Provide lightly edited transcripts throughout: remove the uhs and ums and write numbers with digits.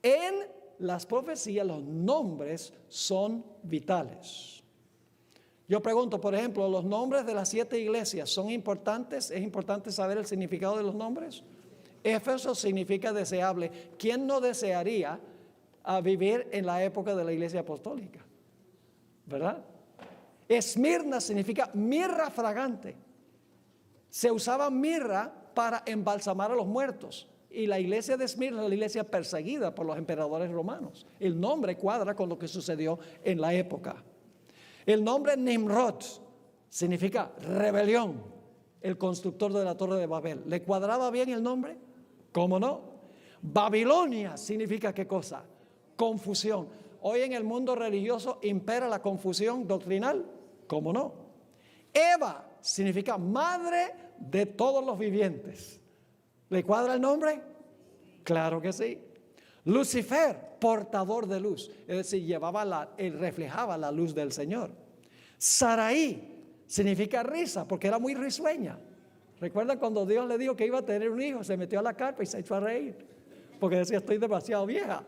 En las profecías los nombres son vitales. Yo pregunto, por ejemplo, ¿los nombres de las 7 iglesias son importantes? ¿Es importante saber el significado de los nombres? Éfeso significa deseable. ¿Quién no desearía vivir en la época de la iglesia apostólica? ¿Verdad? Esmirna significa mirra fragante. Se usaba mirra para embalsamar a los muertos. Y la iglesia de Esmirna es la iglesia perseguida por los emperadores romanos. El nombre cuadra con lo que sucedió en la época. El nombre Nimrod significa rebelión, el constructor de la Torre de Babel. ¿Le cuadraba bien el nombre? ¿Cómo no? Babilonia significa ¿qué cosa? Confusión. Hoy en el mundo religioso impera la confusión doctrinal. ¿Cómo no? Eva significa madre de todos los vivientes. ¿Le cuadra el nombre? Claro que sí. Lucifer, portador de luz, es decir, reflejaba la luz del Señor. Saraí significa risa, porque era muy risueña. ¿Recuerdan cuando Dios le dijo que iba a tener un hijo? Se metió a la carpa y se echó a reír, porque decía, estoy demasiado vieja.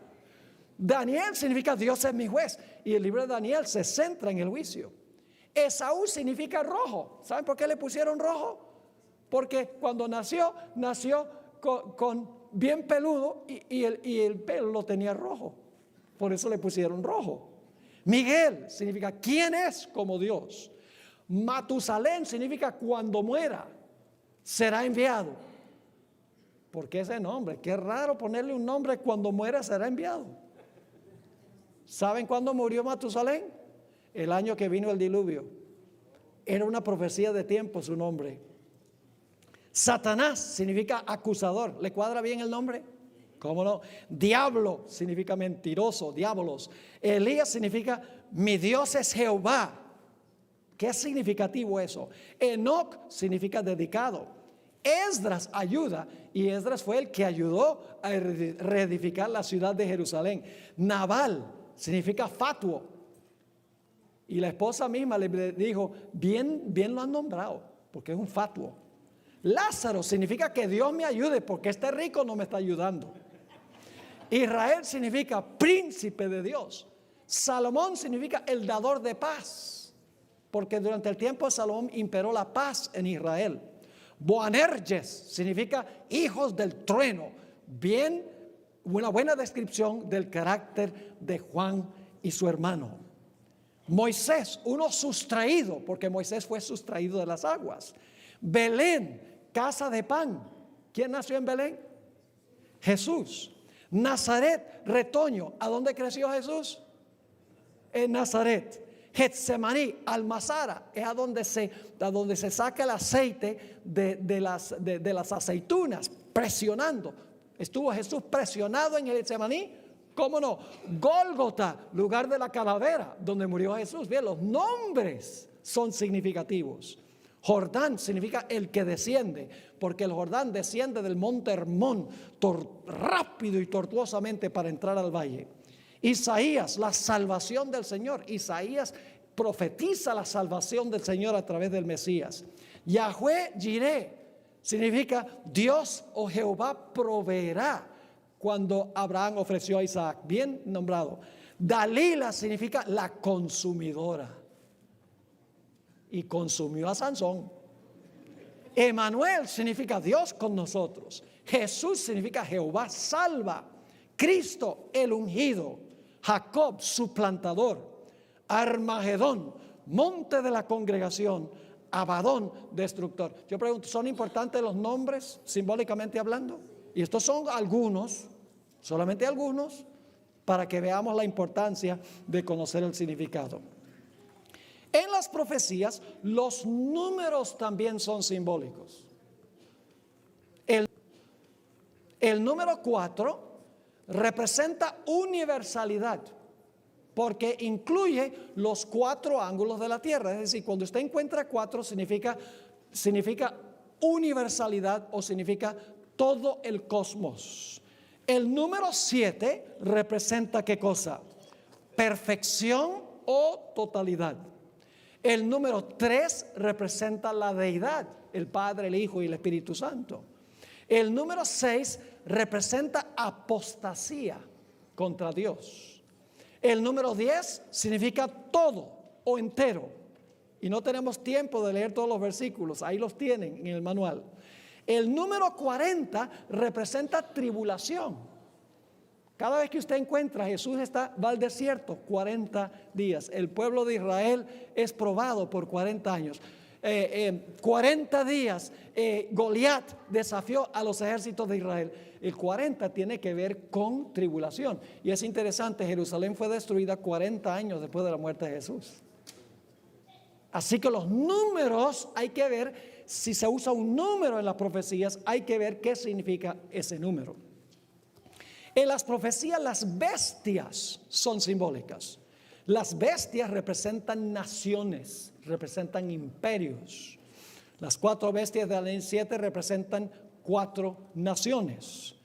Daniel significa Dios es mi juez, y el libro de Daniel se centra en el juicio. Esaú significa rojo. ¿Saben por qué le pusieron rojo? Porque cuando nació con bien peludo y el pelo lo tenía rojo. Por eso le pusieron rojo. Miguel significa ¿quién es como Dios? Matusalén significa cuando muera será enviado. ¿Por qué ese nombre? Qué raro ponerle un nombre cuando muera será enviado. ¿Saben cuándo murió Matusalén? El año que vino el diluvio. Era una profecía de tiempo su nombre. Satanás significa acusador. ¿Le cuadra bien el nombre? ¿Cómo no? Diablo significa mentiroso, diabolos. Elías significa mi Dios es Jehová. ¿Qué es significativo eso? Enoc significa dedicado. Esdras ayuda, y Esdras fue el que ayudó a reedificar la ciudad de Jerusalén. Nabal significa fatuo. Y la esposa misma le dijo, bien lo han nombrado, porque es un fatuo. Lázaro significa que Dios me ayude, porque este rico no me está ayudando. Israel significa príncipe de Dios. Salomón significa el dador de paz, porque durante el tiempo de Salomón imperó la paz en Israel. Boanerges significa hijos del trueno. Bien, una buena descripción del carácter de Juan y su hermano. Moisés, uno sustraído, porque Moisés fue sustraído de las aguas. Belén, casa de pan. ¿Quién nació en Belén? Jesús. Nazaret, retoño. ¿A dónde creció Jesús? En Nazaret. Getsemaní, almazara, es a donde se saca el aceite de las aceitunas, presionando. Estuvo Jesús presionado en el Getsemaní. ¿Cómo no? Gólgota, lugar de la calavera, donde murió Jesús. Bien, los nombres son significativos. Jordán significa el que desciende, porque el Jordán desciende del monte Hermón rápido y tortuosamente para entrar al valle. Isaías, la salvación del Señor. Isaías profetiza la salvación del Señor a través del Mesías. Yahweh Jireh significa Dios o Jehová proveerá, cuando Abraham ofreció a Isaac. Bien nombrado. Dalila significa la consumidora, y consumió a Sansón. Emanuel significa Dios con nosotros. Jesús significa Jehová salva. Cristo el ungido. Jacob suplantador. Armagedón, monte de la congregación. Abadón, destructor. Yo pregunto, ¿son importantes los nombres simbólicamente hablando? Y estos son algunos, solamente algunos, para que veamos la importancia de conocer el significado. En las profecías, los números también son simbólicos. El número 4 representa universalidad, porque incluye los 4 ángulos de la tierra. Es decir, cuando usted encuentra 4 significa universalidad, o significa todo el cosmos. El número 7 representa ¿qué cosa? Perfección o totalidad. El número 3 representa la deidad, el Padre, el Hijo y el Espíritu Santo. El número 6 representa apostasía. contra Dios. El número 10 significa todo o entero. Y no tenemos tiempo de leer todos los versículos, ahí los tienen en el manual. El número 40 representa tribulación. Cada vez que usted encuentra, Jesús va al desierto 40 días. El pueblo de Israel es probado por 40 años. 40 días Goliat desafió a los ejércitos de Israel. El 40 tiene que ver con tribulación. Y es interesante, Jerusalén fue destruida 40 años después de la muerte de Jesús. Así que los números hay que ver, si se usa un número en las profecías, hay que ver qué significa ese número. En las profecías las bestias son simbólicas. Las bestias representan naciones, representan imperios. Las 4 bestias de Daniel 7 representan 4 naciones.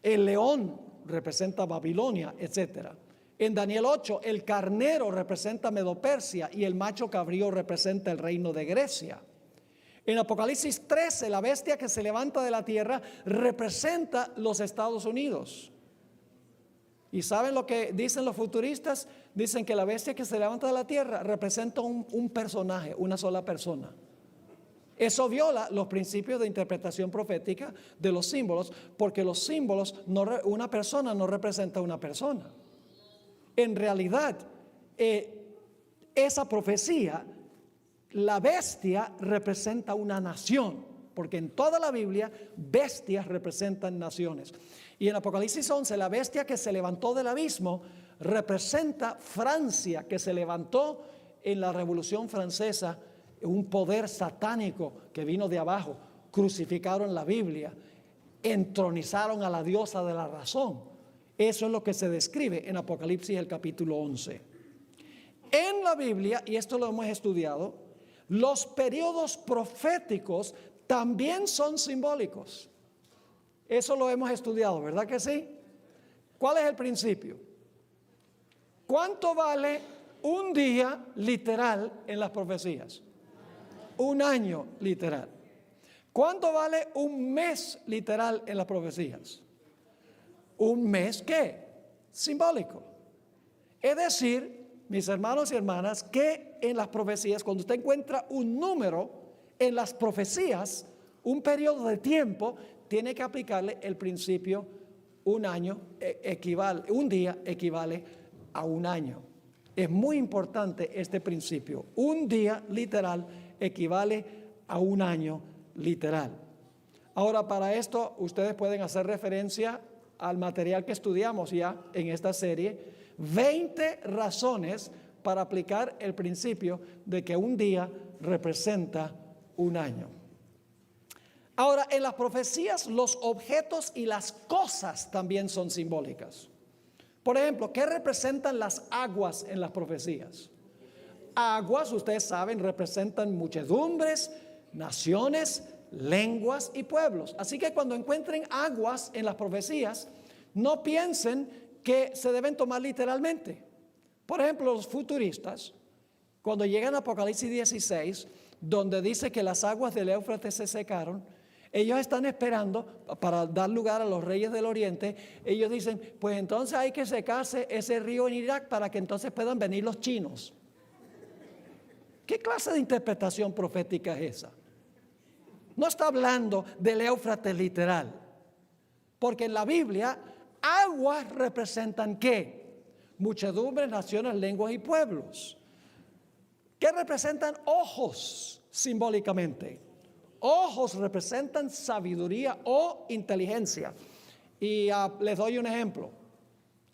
El león representa Babilonia, etc. En Daniel 8, el carnero representa Medo-Persia y el macho cabrío representa el reino de Grecia. En Apocalipsis 13, la bestia que se levanta de la tierra representa los Estados Unidos. ¿Y saben lo que dicen los futuristas? Dicen que la bestia que se levanta de la tierra representa un personaje, una sola persona. Eso viola los principios de interpretación profética de los símbolos, porque los símbolos, una persona no representa una persona. En realidad, esa profecía, la bestia representa una nación, porque en toda la Biblia bestias representan naciones. Y en Apocalipsis 11, la bestia que se levantó del abismo representa Francia, que se levantó en la Revolución Francesa, un poder satánico que vino de abajo. Crucificaron la Biblia, entronizaron a la diosa de la razón. Eso es lo que se describe en Apocalipsis el capítulo 11. En la Biblia, y esto lo hemos estudiado, los periodos proféticos también son simbólicos. Eso lo hemos estudiado, ¿verdad que sí? ¿Cuál es el principio? ¿Cuánto vale un día literal en las profecías? Un año literal. ¿Cuánto vale un mes literal en las profecías? ¿Un mes qué? Simbólico. Es decir, mis hermanos y hermanas, que en las profecías, cuando usted encuentra un número en las profecías, un periodo de tiempo, tiene que aplicarle el principio: un año equivale, un día equivale a un año. Es muy importante este principio. Un día literal equivale a un año literal. Ahora, para esto ustedes pueden hacer referencia al material que estudiamos ya en esta serie, 20 razones para aplicar el principio de que un día representa un año. Ahora, en las profecías los objetos y las cosas también son simbólicas. Por ejemplo, ¿qué representan las aguas en las profecías? Aguas, ustedes saben, representan muchedumbres, naciones, lenguas y pueblos. Así que cuando encuentren aguas en las profecías, no piensen que se deben tomar literalmente. Por ejemplo, los futuristas, cuando llegan a Apocalipsis 16, donde dice que las aguas del Éufrates se secaron, ellos están esperando para dar lugar a los reyes del oriente. Ellos dicen, pues entonces hay que secarse ese río en Irak para que entonces puedan venir los chinos. ¿Qué clase de interpretación profética es esa? No está hablando del Éufrates literal, porque en la Biblia aguas representan ¿qué? Muchedumbres, naciones, lenguas y pueblos. ¿Qué representan ojos simbólicamente? Ojos representan sabiduría o inteligencia. Y les doy un ejemplo.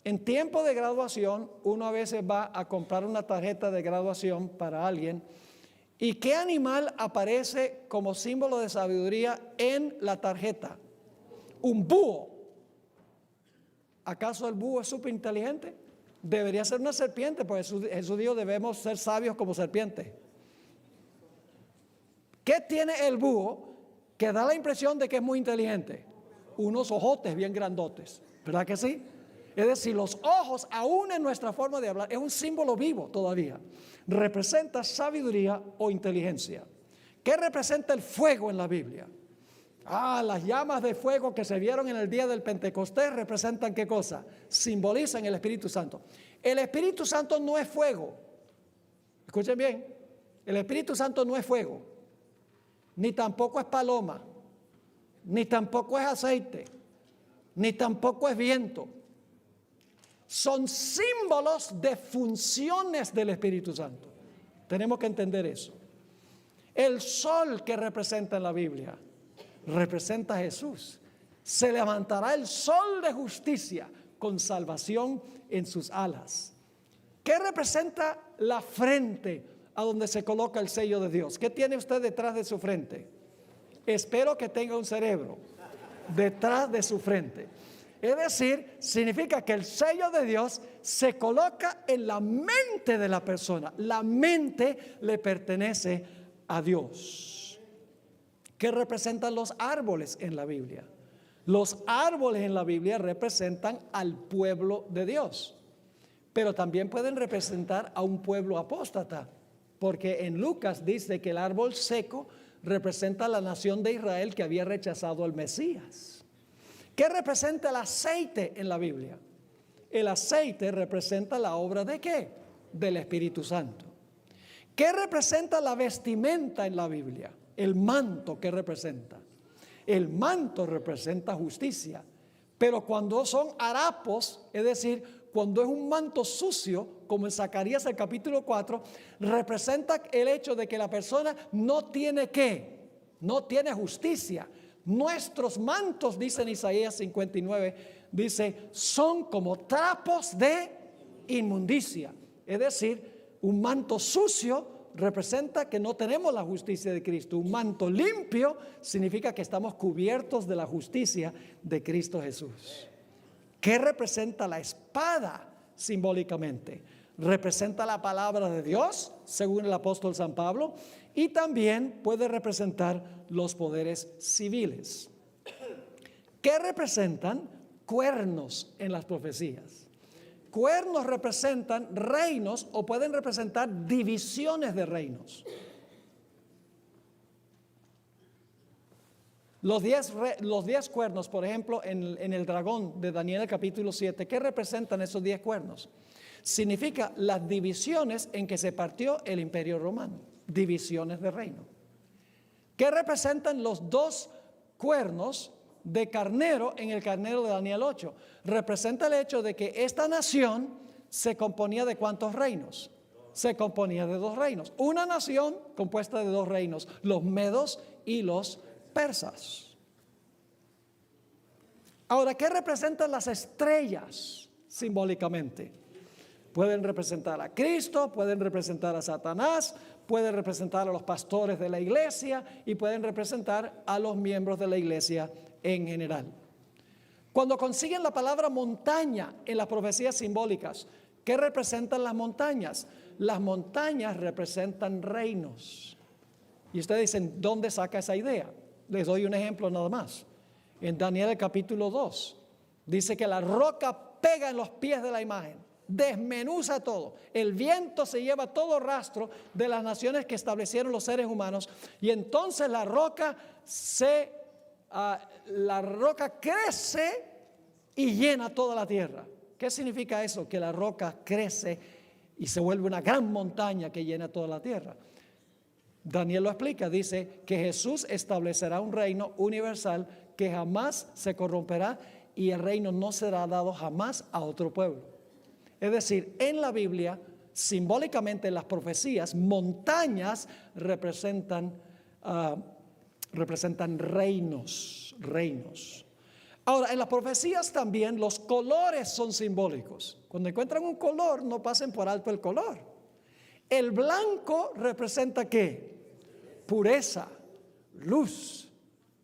En tiempo de graduación, uno a veces va a comprar una tarjeta de graduación para alguien. ¿Y qué animal aparece como símbolo de sabiduría en la tarjeta? Un búho. ¿Acaso el búho es súper inteligente? Debería ser una serpiente, porque Jesús dijo debemos ser sabios como serpientes. ¿Qué tiene el búho que da la impresión de que es muy inteligente? Unos ojotes bien grandotes, ¿verdad que sí? Es decir, los ojos, aún en nuestra forma de hablar, es un símbolo vivo todavía. Representa sabiduría o inteligencia. ¿Qué representa el fuego en la Biblia? Las llamas de fuego que se vieron en el día del Pentecostés representan ¿qué cosa? Simbolizan el Espíritu Santo. El Espíritu Santo no es fuego. Escuchen bien, el Espíritu Santo no es fuego, ni tampoco es paloma, ni tampoco es aceite, ni tampoco es viento. Son símbolos de funciones del Espíritu Santo. Tenemos que entender eso. El sol que representa en la Biblia representa a Jesús. Se levantará el sol de justicia con salvación en sus alas. ¿Qué representa la frente a donde se coloca el sello de Dios? ¿Qué tiene usted detrás de su frente? Espero que tenga un cerebro detrás de su frente. Es decir, significa que el sello de Dios se coloca en la mente de la persona. La mente le pertenece a Dios. ¿Qué representan los árboles en la Biblia? Los árboles en la Biblia representan al pueblo de Dios, pero también pueden representar a un pueblo apóstata, porque en Lucas dice que el árbol seco representa a la nación de Israel que había rechazado al Mesías. ¿Qué representa el aceite en la Biblia? El aceite representa la obra ¿de qué? Del Espíritu Santo. ¿Qué representa la vestimenta en la Biblia? El manto, ¿qué representa? El manto representa justicia, pero cuando son harapos, es decir, cuando es un manto sucio, como en Zacarías el capítulo 4, representa el hecho de que la persona no tiene ¿qué? No tiene justicia. Nuestros mantos, dice en Isaías 59, dice, son como trapos de inmundicia. Es decir, un manto sucio representa que no tenemos la justicia de Cristo. Un manto limpio significa que estamos cubiertos de la justicia de Cristo Jesús. ¿Qué representa la espada simbólicamente? Representa la palabra de Dios, según el apóstol San Pablo, y también puede representar los poderes civiles. ¿Qué representan? Cuernos en las profecías. Cuernos representan reinos o pueden representar divisiones de reinos. Los 10 cuernos, por ejemplo, en el dragón de Daniel capítulo 7, ¿qué representan esos 10 cuernos? Significa las divisiones en que se partió el imperio romano, divisiones de reino. ¿Qué representan los 2 cuernos de carnero en el carnero de Daniel 8? Representa el hecho de que esta nación se componía de ¿cuántos reinos? Se componía de 2 reinos. Una nación compuesta de 2 reinos, los medos y los persas. Ahora, ¿qué representan las estrellas simbólicamente? Pueden representar a Cristo, pueden representar a Satanás, pueden representar a los pastores de la iglesia y pueden representar a los miembros de la iglesia en general. Cuando consiguen la palabra montaña en las profecías simbólicas, ¿qué representan las montañas? Las montañas representan reinos. Y ustedes dicen, ¿dónde saca esa idea? Les doy un ejemplo nada más. En Daniel capítulo 2 dice que la roca pega en los pies de la imagen, desmenuza todo. El viento se lleva todo rastro de las naciones que establecieron los seres humanos y entonces la roca crece y llena toda la tierra. ¿Qué significa eso? Que la roca crece y se vuelve una gran montaña que llena toda la tierra. Daniel lo explica, dice que Jesús establecerá un reino universal que jamás se corromperá y el reino no será dado jamás a otro pueblo. Es decir, en la Biblia, simbólicamente en las profecías, montañas representan reinos. Ahora, en las profecías también los colores son simbólicos. Cuando encuentran un color, no pasen por alto el color. El blanco representa ¿qué? Pureza, luz,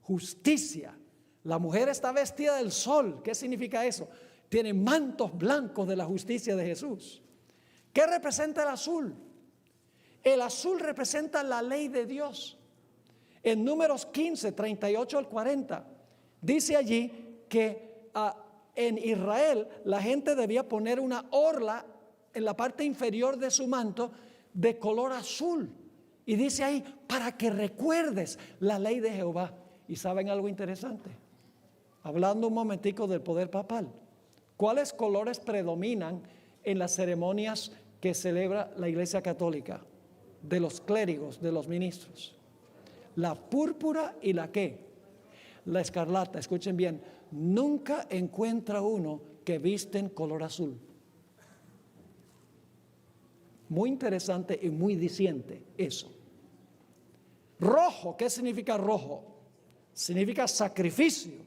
justicia. La mujer está vestida del sol. ¿Qué significa eso? Tiene mantos blancos de la justicia de Jesús. ¿Qué representa el azul? El azul representa la ley de Dios. En Números 15, 38 al 40, dice allí que en Israel la gente debía poner una orla en la parte inferior de su manto de color azul. Y dice ahí, para que recuerdes la ley de Jehová. ¿Y saben algo interesante? Hablando un momentico del poder papal. ¿Cuáles colores predominan en las ceremonias que celebra la Iglesia Católica? De los clérigos, de los ministros. La púrpura y la ¿qué? La escarlata. Escuchen bien, nunca encuentra uno que visten color azul. Muy interesante y muy diciente eso. Rojo, ¿qué significa rojo? Significa sacrificio.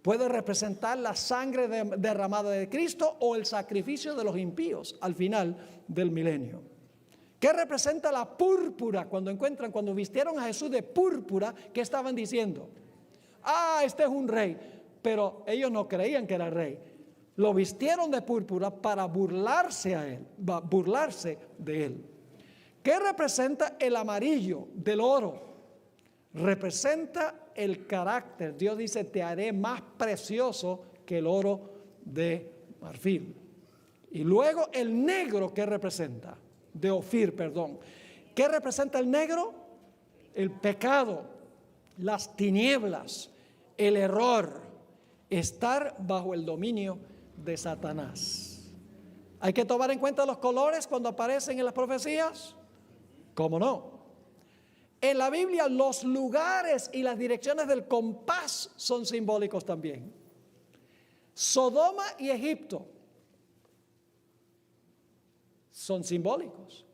Puede representar la sangre derramada de Cristo o el sacrificio de los impíos al final del milenio. ¿Qué representa la púrpura? Cuando vistieron a Jesús de púrpura, ¿qué estaban diciendo? Este es un rey. Pero ellos no creían que era rey. Lo vistieron de púrpura para burlarse de él. ¿Qué representa el amarillo del oro? Representa el carácter. Dios dice, te haré más precioso que el oro de marfil. Y luego el negro, ¿qué representa? De Ofir, perdón. ¿Qué representa el negro? El pecado, las tinieblas, el error, estar bajo el dominio de Satanás. ¿Hay que tomar en cuenta los colores cuando aparecen en las profecías? ¿Cómo no? En la Biblia los lugares y las direcciones del compás son simbólicos también. Sodoma y Egipto son simbólicos.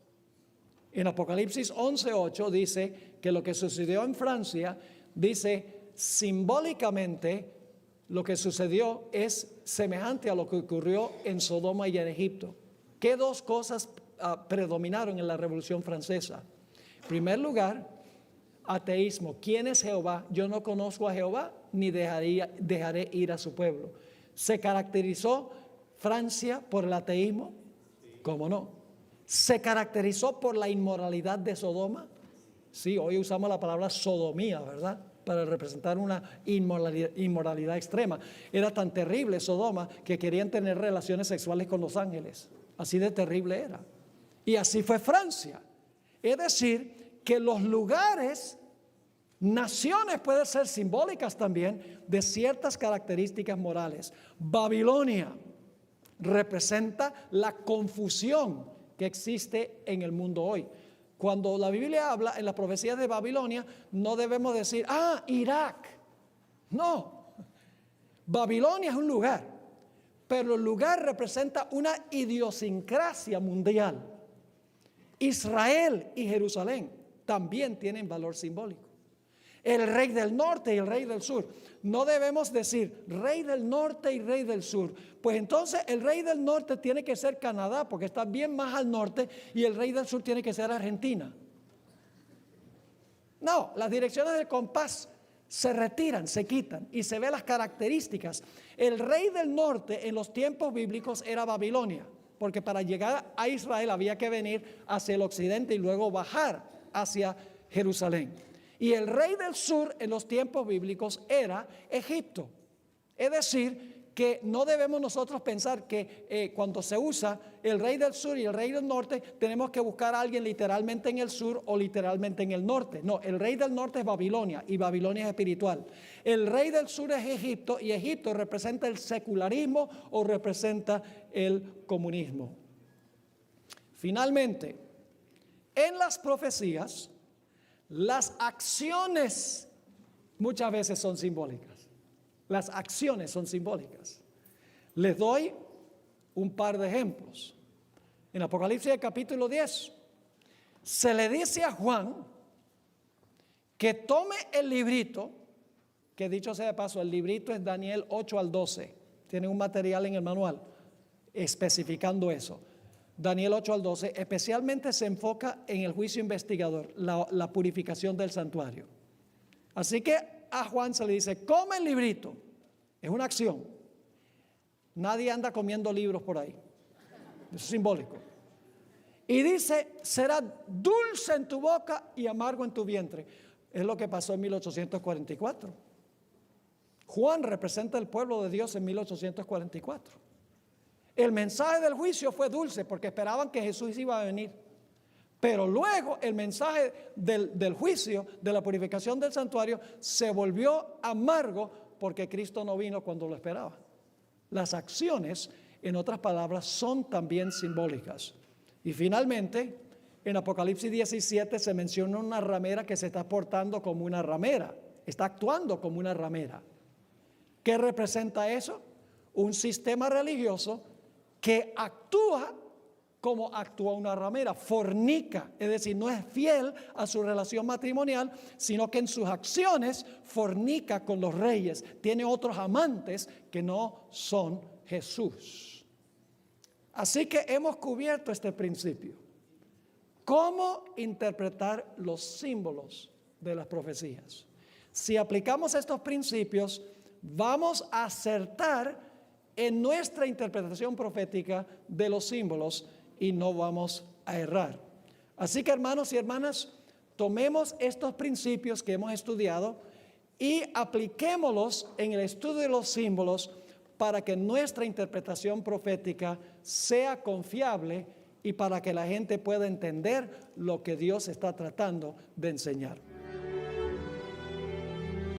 En Apocalipsis 11:8 dice que lo que sucedió en Francia, dice simbólicamente lo que sucedió es semejante a lo que ocurrió en Sodoma y en Egipto. ¿Qué dos cosas predominaron en la Revolución Francesa? En primer lugar, ateísmo. ¿Quién es Jehová? Yo no conozco a Jehová ni dejaré ir a su pueblo. ¿Se caracterizó Francia por el ateísmo? ¿Cómo no? ¿Se caracterizó por la inmoralidad de Sodoma? Sí, hoy usamos la palabra sodomía, ¿verdad? Para representar una inmoralidad extrema. Era tan terrible Sodoma que querían tener relaciones sexuales con los ángeles. Así de terrible era. Y así fue Francia. Es decir, que los lugares, naciones pueden ser simbólicas también de ciertas características morales. Babilonia representa la confusión que existe en el mundo hoy. Cuando la Biblia habla en las profecías de Babilonia, no debemos decir, Irak. No, Babilonia es un lugar, pero el lugar representa una idiosincrasia mundial. Israel y Jerusalén también tienen valor simbólico. El rey del norte y el rey del sur. No debemos decir rey del norte y rey del sur. Pues entonces el rey del norte tiene que ser Canadá porque está bien más al norte, y el rey del sur tiene que ser Argentina. No, las direcciones del compás se retiran, se quitan y se ven las características. El rey del norte en los tiempos bíblicos era Babilonia, porque para llegar a Israel había que venir hacia el occidente y luego bajar hacia Jerusalén. Y el rey del sur en los tiempos bíblicos era Egipto. Es decir, que no debemos nosotros pensar que cuando se usa el rey del sur y el rey del norte, tenemos que buscar a alguien literalmente en el sur o literalmente en el norte. No, el rey del norte es Babilonia y Babilonia es espiritual. El rey del sur es Egipto y Egipto representa el secularismo o representa el comunismo. Finalmente, en las profecías, las acciones muchas veces son simbólicas. Las acciones son simbólicas. Les doy un par de ejemplos. En Apocalipsis capítulo 10, se le dice a Juan que tome el librito, que dicho sea de paso, el librito es Daniel 8 al 12. Tienen un material en el manual especificando eso. Daniel 8 al 12 especialmente se enfoca en el juicio investigador, la purificación del santuario. Así que a Juan se le dice, come el librito. Es una acción. Nadie anda comiendo libros por ahí. Eso es simbólico. Y dice, será dulce en tu boca y amargo en tu vientre. Es lo que pasó en 1844. Juan representa el pueblo de Dios en 1844. El mensaje del juicio fue dulce porque esperaban que Jesús iba a venir. Pero luego el mensaje del juicio, de la purificación del santuario, se volvió amargo porque Cristo no vino cuando lo esperaba. Las acciones, en otras palabras, son también simbólicas. Y finalmente, en Apocalipsis 17 se menciona una ramera que se está portando como una ramera, está actuando como una ramera. ¿Qué representa eso? Un sistema religioso que actúa como actúa una ramera, fornica, es decir, no es fiel a su relación matrimonial, sino que en sus acciones fornica con los reyes, tiene otros amantes que no son Jesús. Así que hemos cubierto este principio. ¿Cómo interpretar los símbolos de las profecías? Si aplicamos estos principios, vamos a acertar en nuestra interpretación profética de los símbolos y no vamos a errar. Así que, hermanos y hermanas, tomemos estos principios que hemos estudiado y apliquémoslos en el estudio de los símbolos para que nuestra interpretación profética sea confiable y para que la gente pueda entender lo que Dios está tratando de enseñar.